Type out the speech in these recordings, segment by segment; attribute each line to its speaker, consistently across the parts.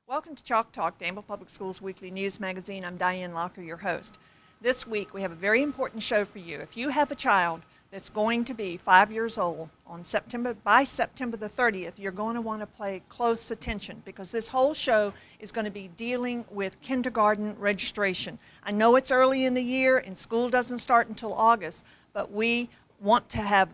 Speaker 1: Welcome to Chalk Talk, Danville Public Schools Weekly News Magazine. I'm Diane Locker, your host. This week we have a very important show for you. If you have a child that's going to be 5 years old by September the 30th, you're going to want to pay close attention because this whole show is going to be dealing with kindergarten registration. I know it's early in the year and school doesn't start until August, but we want to have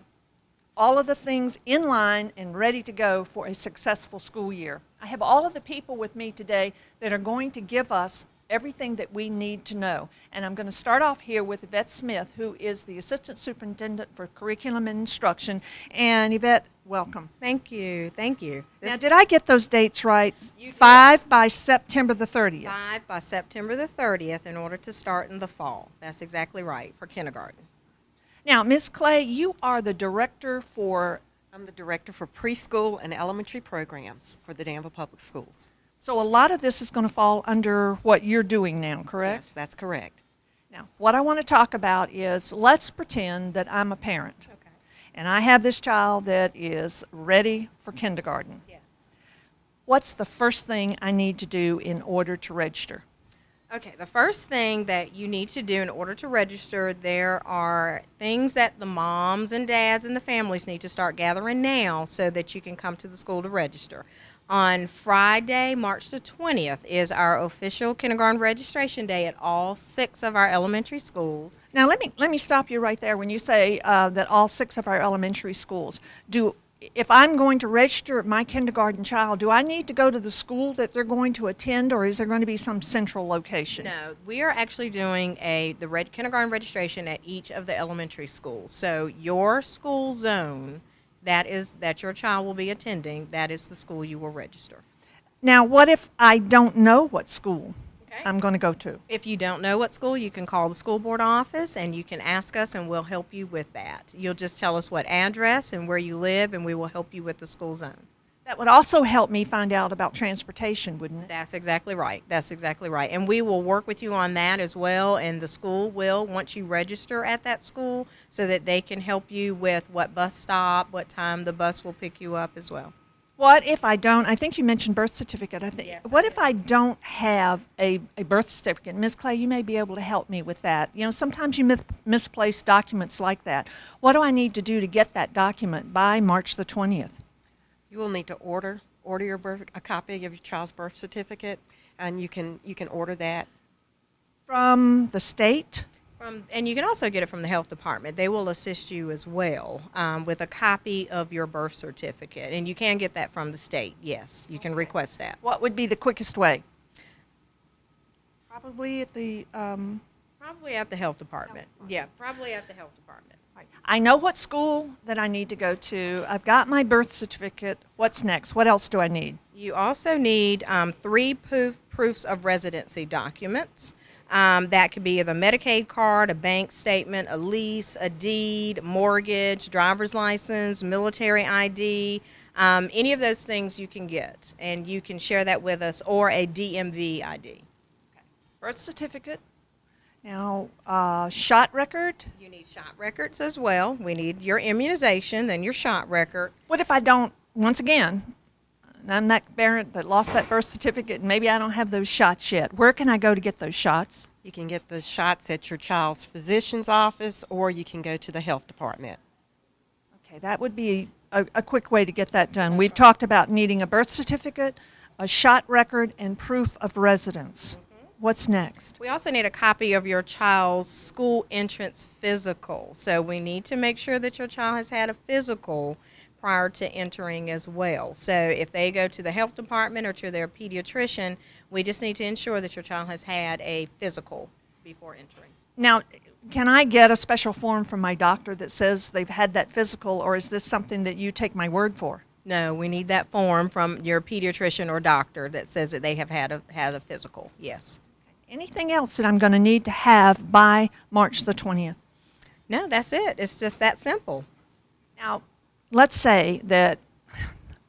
Speaker 1: all of the things in line and ready to go for a successful school year. I have all of the people with me today that are going to give us everything that we need to know. And I'm going to start off here with Yvette Smith, who is the Assistant Superintendent for Curriculum and Instruction. And Yvette, welcome.
Speaker 2: Thank you. Thank you.
Speaker 1: Now, did I get those dates right?
Speaker 2: You did.
Speaker 1: 5 by September the 30th.
Speaker 2: 5 by September the 30th in order to start in the fall. That's exactly right, for kindergarten.
Speaker 1: Now, Ms. Clay, you are the director for...
Speaker 3: I'm the director for preschool and elementary programs for the Danville Public Schools.
Speaker 1: So a lot of this is going to fall under what you're doing now, correct?
Speaker 3: Yes, that's correct.
Speaker 1: Now, what I want to talk about is, let's pretend that I'm a parent.
Speaker 2: Okay.
Speaker 1: And I have this child that is ready for kindergarten.
Speaker 2: Yes.
Speaker 1: What's the first thing I need to do in order to register?
Speaker 2: Okay, the first thing that you need to do in order to register, there are things that the moms and dads and the families need to start gathering now so that you can come to the school to register. On Friday, March the 20th, is our official kindergarten registration day at all 6 of our elementary schools.
Speaker 1: Now, let me stop you right there. When you say that all 6 of our elementary schools, if I'm going to register my kindergarten child, do I need to go to the school that they're going to attend, or is there going to be some central location?
Speaker 2: No, we are actually doing the kindergarten registration at each of the elementary schools. So your school zone that your child will be attending, that is the school you will register.
Speaker 1: Now, what if I don't know what school
Speaker 2: Okay.
Speaker 1: I'm going to go to?
Speaker 2: If you don't know what school, you can call the school board office and you can ask us and we'll help you with that. You'll just tell us what address and where you live and we will help you with the school zone.
Speaker 1: That would also help me find out about transportation, wouldn't it?
Speaker 2: That's exactly right. That's exactly right. And we will work with you on that as well, and the school will, once you register at that school, so that they can help you with what bus stop, what time the bus will pick you up as well.
Speaker 1: What if I don't, I think you mentioned birth certificate.
Speaker 2: Yes,
Speaker 1: What
Speaker 2: I
Speaker 1: if I don't have a birth certificate? Ms. Clay, you may be able to help me with that. You know, sometimes you misplace documents like that. What do I need to do to get that document by March the 20th?
Speaker 3: You will need to order a copy of your child's birth certificate, and you can order that.
Speaker 1: From the state?
Speaker 2: And you can also get it from the health department. They will assist you as well with a copy of your birth certificate. And you can get that from the state, yes. You can request that.
Speaker 1: What would be the quickest way? Probably at the...
Speaker 2: Probably at the health department. Yeah, probably at the health department.
Speaker 1: I know what school that I need to go to. I've got my birth certificate. What's next? What else do I need?
Speaker 2: You also need 3 proofs of residency documents. That could be a Medicaid card, a bank statement, a lease, a deed, mortgage, driver's license, military ID. Any of those things you can get, and you can share that with us, or a DMV ID.
Speaker 1: Birth certificate. Now, shot record.
Speaker 2: You need shot records as well. We need your immunization, then your shot record.
Speaker 1: What if I don't, once again, I'm that parent that lost that birth certificate and maybe I don't have those shots yet. Where can I go to get those shots?
Speaker 3: You can get the shots at your child's physician's office, or you can go to the health department.
Speaker 1: Okay, that would be a quick way to get that done. We've talked about needing a birth certificate, a shot record, and proof of residence. What's next?
Speaker 2: We also need a copy of your child's school entrance physical. So we need to make sure that your child has had a physical prior to entering as well. So if they go to the health department or to their pediatrician, we just need to ensure that your child has had a physical before entering.
Speaker 1: Now, can I get a special form from my doctor that says they've had that physical, or is this something that you take my word for?
Speaker 2: No, we need that form from your pediatrician or doctor that says that they have had a physical, yes.
Speaker 1: Anything else that I'm going to need to have by March the 20th?
Speaker 2: No, that's it. It's just that simple.
Speaker 1: Now, let's say that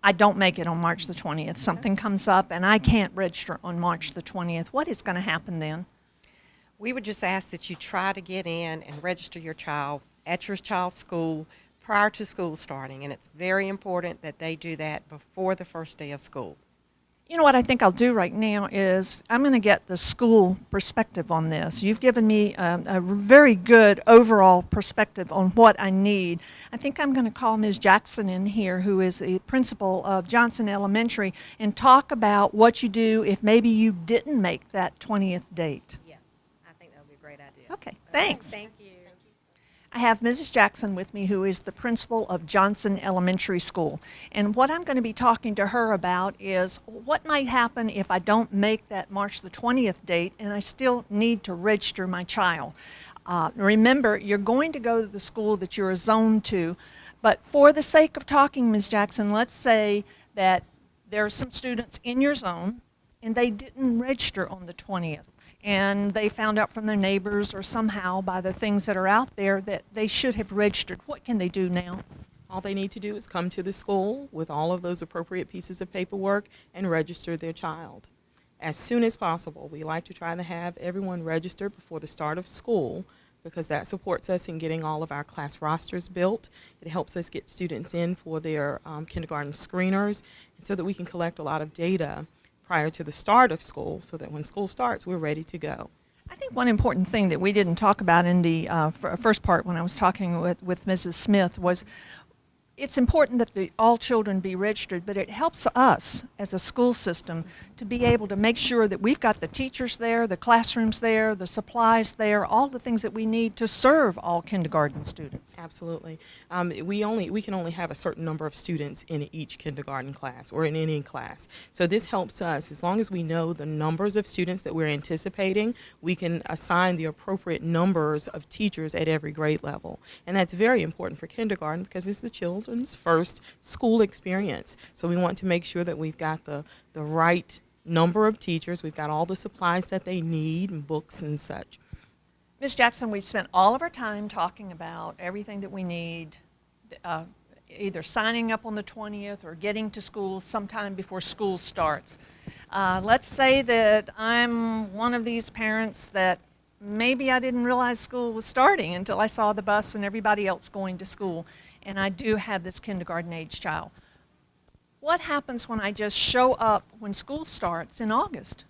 Speaker 1: I don't make it on March the 20th. Something comes up and I can't register on March the 20th. What is going to happen then?
Speaker 3: We would just ask that you try to get in and register your child at your child's school prior to school starting, and it's very important that they do that before the first day of school.
Speaker 1: You know what I think I'll do right now is I'm going to get the school perspective on this. You've given me a very good overall perspective on what I need. I think I'm going to call Ms. Jackson in here, who is the principal of Johnson Elementary, and talk about what you do if maybe you didn't make that 20th date.
Speaker 2: Yes, I think that would be a great idea.
Speaker 1: Okay, thanks.
Speaker 2: Thank you.
Speaker 1: I have Mrs. Jackson with me, who is the principal of Johnson Elementary School. And what I'm going to be talking to her about is what might happen if I don't make that March the 20th date and I still need to register my child. Remember, you're going to go to the school that you're zoned to, but for the sake of talking, Ms. Jackson, let's say that there are some students in your zone and they didn't register on the 20th. And they found out from their neighbors or somehow by the things that are out there that they should have registered. What can they do now?
Speaker 4: All they need to do is come to the school with all of those appropriate pieces of paperwork and register their child. As soon as possible. We like to try to have everyone registered before the start of school because that supports us in getting all of our class rosters built. It helps us get students in for their kindergarten screeners so that we can collect a lot of data prior to the start of school so that when school starts, we're ready to go.
Speaker 1: I think one important thing that we didn't talk about in the first part when I was talking with Mrs. Smith was it's important that all children be registered, but it helps us as a school system to be able to make sure that we've got the teachers there, the classrooms there, the supplies there, all the things that we need to serve all kindergarten students.
Speaker 4: Absolutely. We can only have a certain number of students in each kindergarten class or in any class. So this helps us, as long as we know the numbers of students that we're anticipating, we can assign the appropriate numbers of teachers at every grade level. And that's very important for kindergarten because it's the children's first school experience. So we want to make sure that we've got the right number of teachers, we've got all the supplies that they need and books and such.
Speaker 1: Ms. Jackson, we've spent all of our time talking about everything that we need, either signing up on the 20th or getting to school sometime before school starts. Let's say that I'm one of these parents that maybe I didn't realize school was starting until I saw the bus and everybody else going to school, and I do have this kindergarten age child. What happens when I just show up when school starts in August?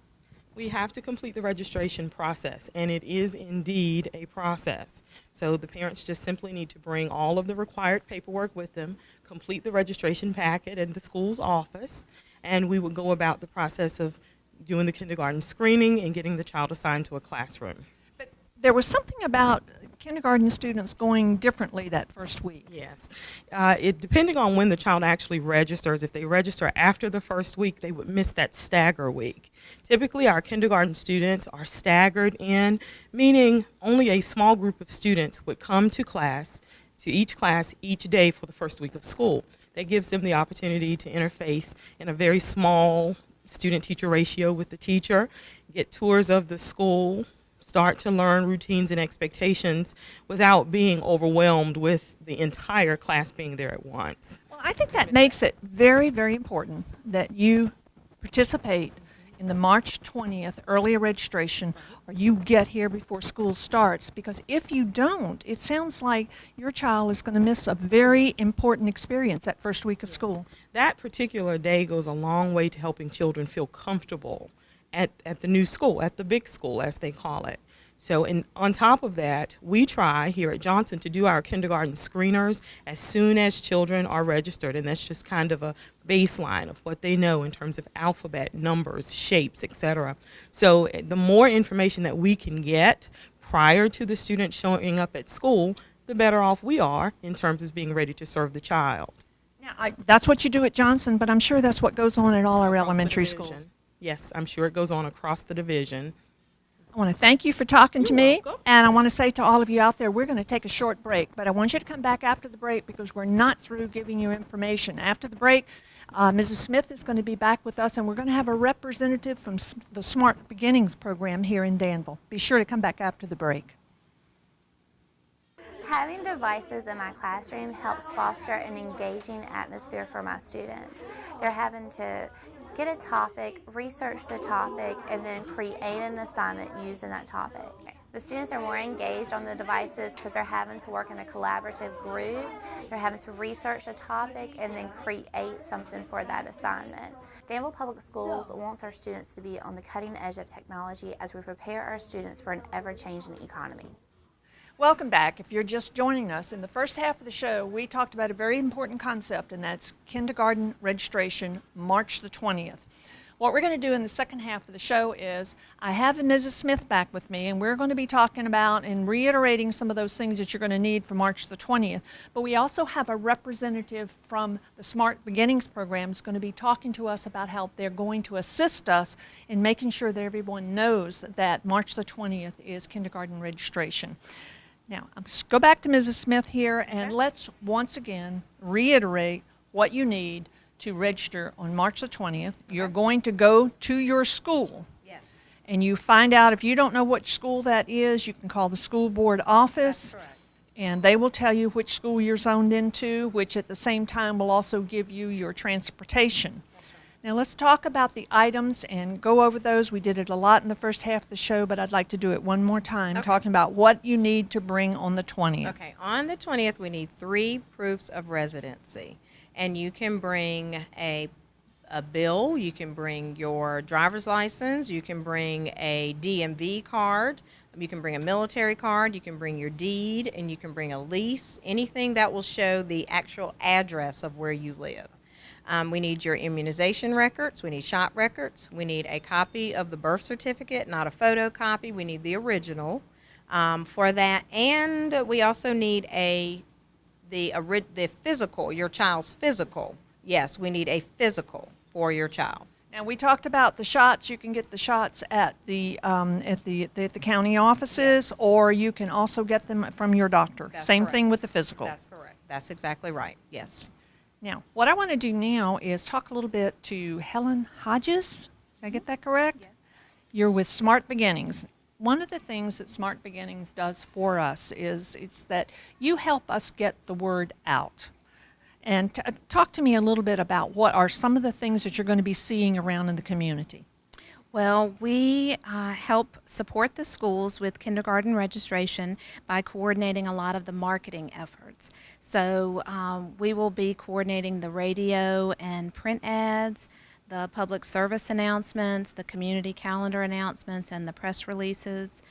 Speaker 4: We have to complete the registration process, and it is indeed a process. So the parents just simply need to bring all of the required paperwork with them, complete the registration packet in the school's office, and we will go about the process of doing the kindergarten screening and getting the child assigned to a classroom.
Speaker 1: But there was something about kindergarten students going differently that first week.
Speaker 4: Yes. Depending on when the child actually registers, if they register after the first week, they would miss that stagger week. Typically, our kindergarten students are staggered in, meaning only a small group of students would come to each class each day for the first week of school. That gives them the opportunity to interface in a very small student-teacher ratio with the teacher, get tours of the school, start to learn routines and expectations without being overwhelmed with the entire class being there at once.
Speaker 1: Well, I think that makes it very, very important that you participate in the March 20th early registration, or you get here before school starts, because if you don't, it sounds like your child is going to miss a very important experience that first week of school.
Speaker 4: That particular day goes a long way to helping children feel comfortable at the new school, at the big school, as they call it. So on top of that, we try here at Johnson to do our kindergarten screeners as soon as children are registered, and that's just kind of a baseline of what they know in terms of alphabet, numbers, shapes, etc. So the more information that we can get prior to the student showing up at school, the better off we are in terms of being ready to serve the child.
Speaker 1: Now, that's what you do at Johnson, but I'm sure that's what goes on at all our
Speaker 4: Across the
Speaker 1: elementary
Speaker 4: division.
Speaker 1: schools.
Speaker 4: Yes, I'm sure it goes on across the division.
Speaker 1: I want to thank you for talking to
Speaker 4: You're
Speaker 1: me,
Speaker 4: welcome.
Speaker 1: and I want to say to all of you out there, we're going to take a short break, but I want you to come back after the break because we're not through giving you information. After the break, Mrs. Smith is going to be back with us, and we're going to have a representative from the Smart Beginnings program here in Danville. Be sure to come back after the break.
Speaker 5: Having devices in my classroom helps foster an engaging atmosphere for my students. They're having to get a topic, research the topic, and then create an assignment using that topic. The students are more engaged on the devices because they're having to work in a collaborative group. They're having to research a topic and then create something for that assignment. Danville Public Schools wants our students to be on the cutting edge of technology as we prepare our students for an ever-changing economy.
Speaker 1: Welcome back. If you're just joining us, in the first half of the show, we talked about a very important concept, and that's kindergarten registration, March the 20th. What we're going to do in the second half of the show is I have Mrs. Smith back with me, and we're going to be talking about and reiterating some of those things that you're going to need for March the 20th. But we also have a representative from the Smart Beginnings program is going to be talking to us about how they're going to assist us in making sure that everyone knows that March the 20th is kindergarten registration. Now, let's go back to Mrs. Smith here, and let's once again reiterate what you need to register on March the 20th. You're going to go to your school.
Speaker 2: Yes.
Speaker 1: And you find out, if you don't know which school that is, you can call the school board office.
Speaker 2: That's correct.
Speaker 1: And they will tell you which school you're zoned into, which at the same time will also give you your transportation. Now let's talk about the items and go over those. We did it a lot in the first half of the show, but I'd like to do it one more time, talking about what you need to bring on the 20th.
Speaker 2: Okay, on the 20th, we need 3 proofs of residency. And you can bring a bill, you can bring your driver's license, you can bring a DMV card, you can bring a military card, you can bring your deed, and you can bring a lease, anything that will show the actual address of where you live. We need your immunization records, we need shot records, we need a copy of the birth certificate, not a photocopy, we need the original for that, and we also need the physical, your child's physical. Yes, we need a physical for your child.
Speaker 1: Now we talked about the shots. You can get the shots at the county offices, or you can also get them from your doctor.
Speaker 2: That's
Speaker 1: Same
Speaker 2: correct.
Speaker 1: thing with the physical.
Speaker 2: That's correct. That's exactly right. Yes.
Speaker 1: Now, what I want to do now is talk a little bit to Helen Hodges. Did I get that correct? Yes. You're with Smart Beginnings. One of the things that Smart Beginnings does for us is it's that you help us get the word out. And talk to me a little bit about what are some of the things that you're going to be seeing around in the community.
Speaker 6: Well, we help support the schools with kindergarten registration by coordinating a lot of the marketing efforts. So we will be coordinating the radio and print ads, the public service announcements, the community calendar announcements, and the press releases.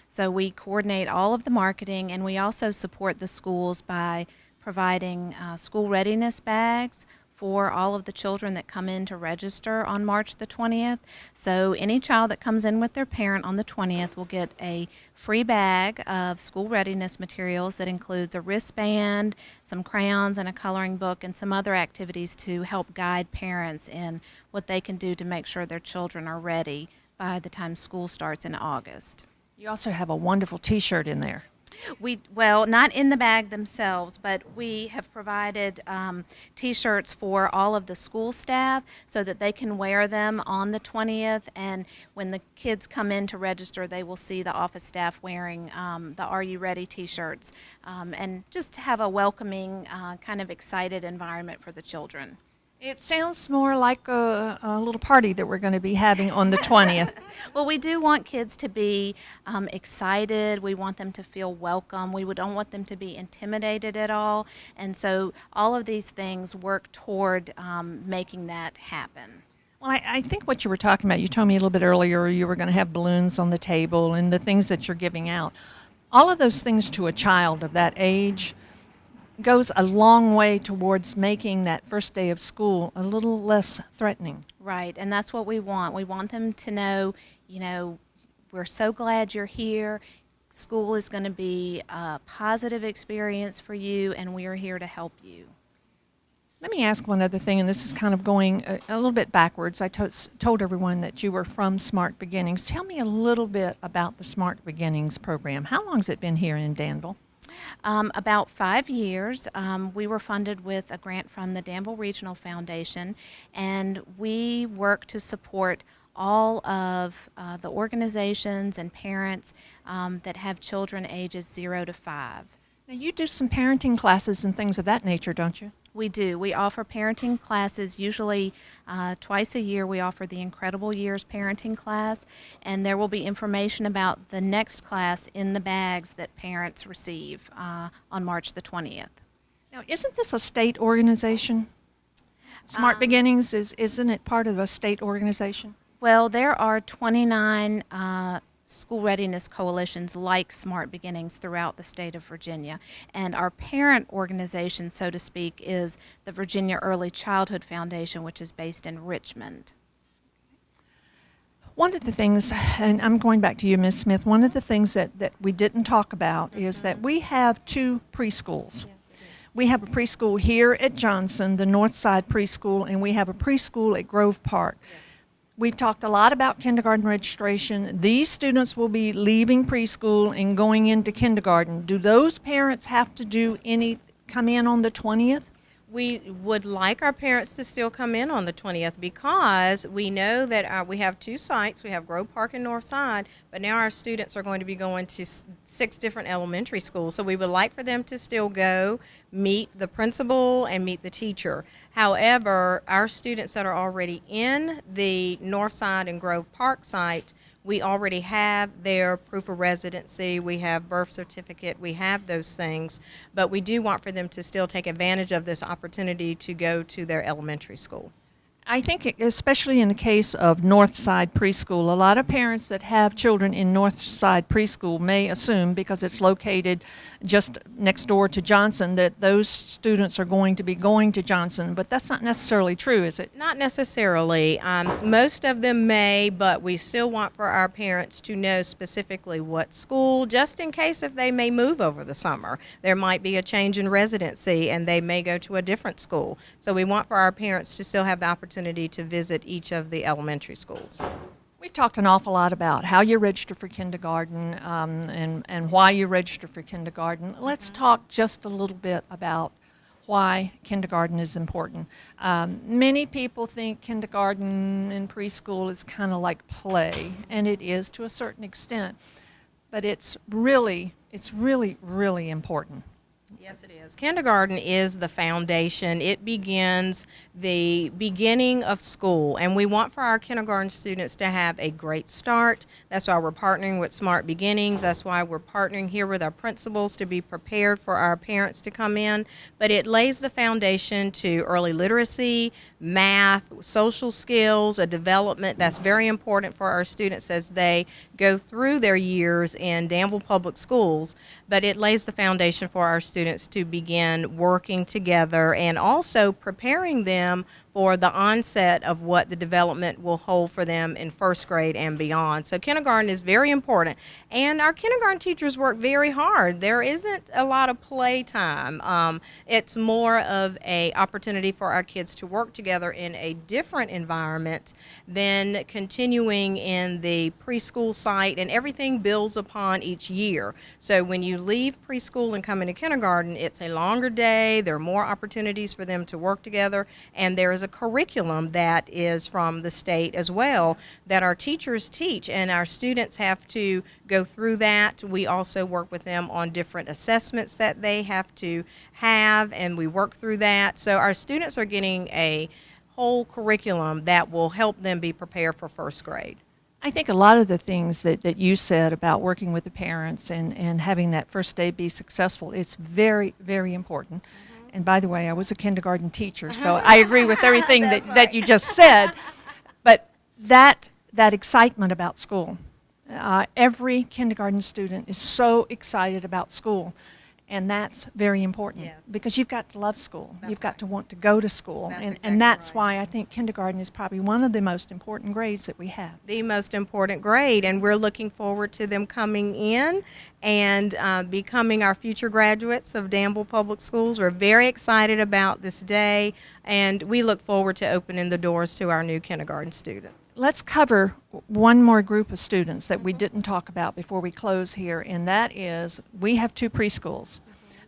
Speaker 6: So we coordinate all of the marketing, and we also support the schools by providing school readiness bags for all of the children that come in to register on March the 20th. So any child that comes in with their parent on the 20th will get a free bag of school readiness materials that includes a wristband, some crayons, and a coloring book, and some other activities to help guide parents in what they can do to make sure their children are ready by the time school starts in August.
Speaker 1: You also have a wonderful T-shirt in there.
Speaker 6: Well, not in the bag themselves, but we have provided T-shirts for all of the school staff so that they can wear them on the 20th, and when the kids come in to register, they will see the office staff wearing the Are You Ready T-shirts, and just to have a welcoming, kind of excited environment for the children.
Speaker 1: It sounds more like a little party that we're going to be having on the 20th.
Speaker 6: Well, we do want kids to be excited. We want them to feel welcome. We don't want them to be intimidated at all. And so all of these things work toward making that happen.
Speaker 1: Well, I think what you were talking about, you told me a little bit earlier you were going to have balloons on the table and the things that you're giving out. All of those things to a child of that age goes a long way towards making that first day of school a little less threatening.
Speaker 6: Right, and that's what we want. We want them to know, we're so glad you're here. School is going to be a positive experience for you, and we are here to help you.
Speaker 1: Let me ask one other thing, and this is kind of going a little bit backwards. I told everyone that you were from Smart Beginnings. Tell me a little bit about the Smart Beginnings program. How long has it been here in Danville?
Speaker 6: About 5 years. We were funded with a grant from the Danville Regional Foundation, and we work to support all of the organizations and parents that have children ages 0 to 5.
Speaker 1: Now, you do some parenting classes and things of that nature, don't you?
Speaker 6: We do. We offer parenting classes usually twice a year. We offer the Incredible Years parenting class, and there will be information about the next class in the bags that parents receive on March the 20th.
Speaker 1: Now, isn't this a state organization? Smart Beginnings, isn't it part of a state organization?
Speaker 6: Well, there are 29 school readiness coalitions like Smart Beginnings throughout the state of Virginia. And our parent organization, so to speak, is the Virginia Early Childhood Foundation, which is based in Richmond.
Speaker 1: One of the things, and I'm going back to you, Ms. Smith, one of the things that we didn't talk about is that we have 2 preschools. We have a preschool here at Johnson, the North Side Preschool, and we have a preschool at Grove Park. We've talked a lot about kindergarten registration. These students will be leaving preschool and going into kindergarten. Do those parents have to come in on the 20th?
Speaker 2: We would like our parents to still come in on the 20th because we know that we have 2 sites. We have Grove Park and Northside, but now our students are going to be going to 6 different elementary schools. So we would like for them to still go meet the principal and meet the teacher. However, our students that are already in the Northside and Grove Park site, we already have their proof of residency, we have birth certificate, we have those things, but we do want for them to still take advantage of this opportunity to go to their elementary school.
Speaker 1: I think, especially in the case of Northside Preschool, a lot of parents that have children in Northside Preschool may assume, because it's located just next door to Johnson, that those students are going to be going to Johnson, but that's not necessarily true, is it?
Speaker 2: Not necessarily. Most of them may, but we still want for our parents to know specifically what school, just in case if they may move over the summer. There might be a change in residency and they may go to a different school. So we want for our parents to still have the opportunity to visit each of the elementary schools.
Speaker 1: We've talked an awful lot about how you register for kindergarten and why you register for kindergarten. Let's talk just a little bit about why kindergarten is important. Many people think kindergarten and preschool is kind of like play, and it is to a certain extent, but it's really, really important.
Speaker 2: Yes, it is. Kindergarten is the foundation. It begins the beginning of school, and we want for our kindergarten students to have a great start. That's why we're partnering with Smart Beginnings. That's why we're partnering here with our principals to be prepared for our parents to come in. But it lays the foundation to early literacy, math, social skills, a development that's very important for our students as they go through their years in Danville Public Schools. But it lays the foundation for our students to begin working together and also preparing them for the onset of what the development will hold for them in first grade and beyond. So kindergarten is very important. And our kindergarten teachers work very hard. There isn't a lot of play time. It's more of an opportunity for our kids to work together in a different environment than continuing in the preschool site, and everything builds upon each year. So when you leave preschool and come into kindergarten, it's a longer day. There are more opportunities for them to work together, and there is a curriculum that is from the state as well that our teachers teach, and our students have to go through that. We also work with them on different assessments that they have to have, and we work through that. So our students are getting a whole curriculum that will help them be prepared for first grade.
Speaker 1: I think a lot of the things that you said about working with the parents and having that first day be successful, it's very, very important. And by the way, I was a kindergarten teacher, so I agree with everything that you just said. But that excitement about school, every kindergarten student is so excited about school. And that's very important.
Speaker 2: Yes.
Speaker 1: Because you've got to love school.
Speaker 2: That's
Speaker 1: You've got
Speaker 2: right.
Speaker 1: to want to go to school.
Speaker 2: That's
Speaker 1: And
Speaker 2: exactly
Speaker 1: that's
Speaker 2: right.
Speaker 1: why I think kindergarten is probably one of the most important grades that we have.
Speaker 2: The most important grade, and we're looking forward to them coming in and becoming our future graduates of Danville Public Schools. We're very excited about this day, and we look forward to opening the doors to our new kindergarten students.
Speaker 1: Let's cover one more group of students that we didn't talk about before we close here, and that is we have 2 preschools.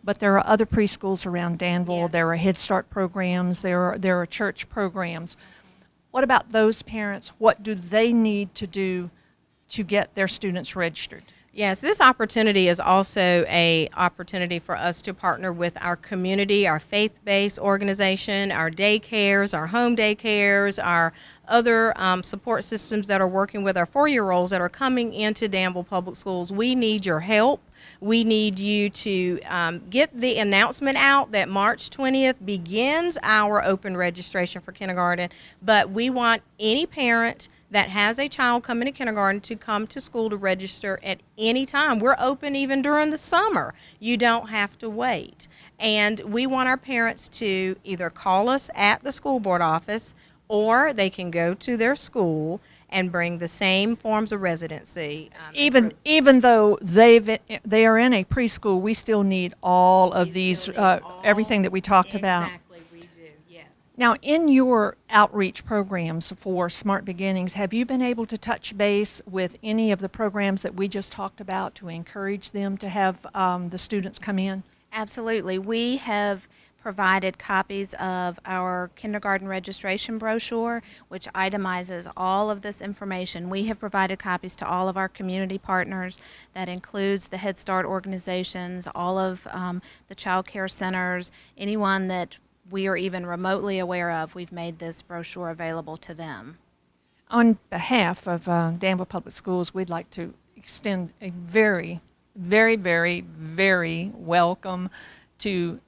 Speaker 1: But there are other preschools around Danville.
Speaker 2: Yes.
Speaker 1: There are Head Start programs. There are church programs. What about those parents? What do they need to do to get their students registered?
Speaker 2: Yes, this opportunity is also a opportunity for us to partner with our community, our faith-based organization, our daycares, our home daycares, our other support systems that are working with our 4-year-olds that are coming into Danville Public Schools. We need your help. We need you to get the announcement out that March 20th begins our open registration for kindergarten, but we want any parent that has a child coming to kindergarten to come to school to register at any time. We're open even during the summer. You don't have to wait. And we want our parents to either call us at the school board office, or they can go to their school and bring the same forms of residency.
Speaker 1: Even though they are in a preschool, we still need all of these, everything that we talked about.
Speaker 2: Exactly, we do, yes.
Speaker 1: Now, in your outreach programs for Smart Beginnings, have you been able to touch base with any of the programs that we just talked about to encourage them to have the students come in?
Speaker 6: Absolutely. We have provided copies of our kindergarten registration brochure, which itemizes all of this information. We have provided copies to all of our community partners. That includes the Head Start organizations, all of the child care centers, anyone that we are even remotely aware of. We've made this brochure available to them.
Speaker 1: On behalf of Danville Public Schools, we'd like to extend a very, very, very, very welcome to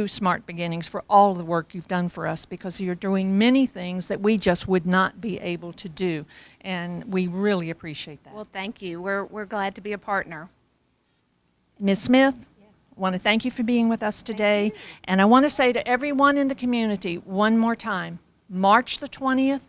Speaker 1: Smart Beginnings for all the work you've done for us, because you're doing many things that we just would not be able to do, and we really appreciate that.
Speaker 6: Well, thank you. We're glad to be a partner.
Speaker 1: Ms. Smith, I want to thank you for being with us today, and I want to say to everyone in the community one more time, March the 20th,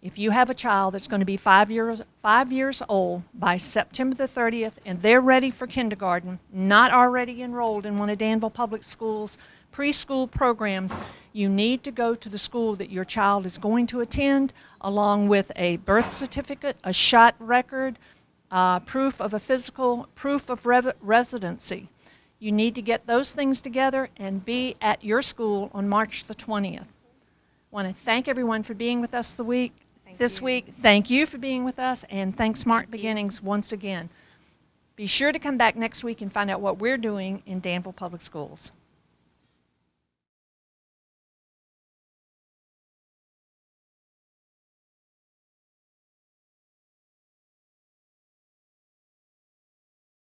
Speaker 1: if you have a child that's going to be 5 years old by September the 30th and they're ready for kindergarten, not already enrolled in one of Danville Public Schools' preschool programs, you need to go to the school that your child is going to attend, along with a birth certificate, a shot record, proof of a physical, proof of residency. You need to get those things together and be at your school on March the 20th. I want to thank everyone for being with us this week. Thank you for being with us, and thanks Smart Beginnings once again. Be sure to come back next week and find out what we're doing in Danville Public Schools.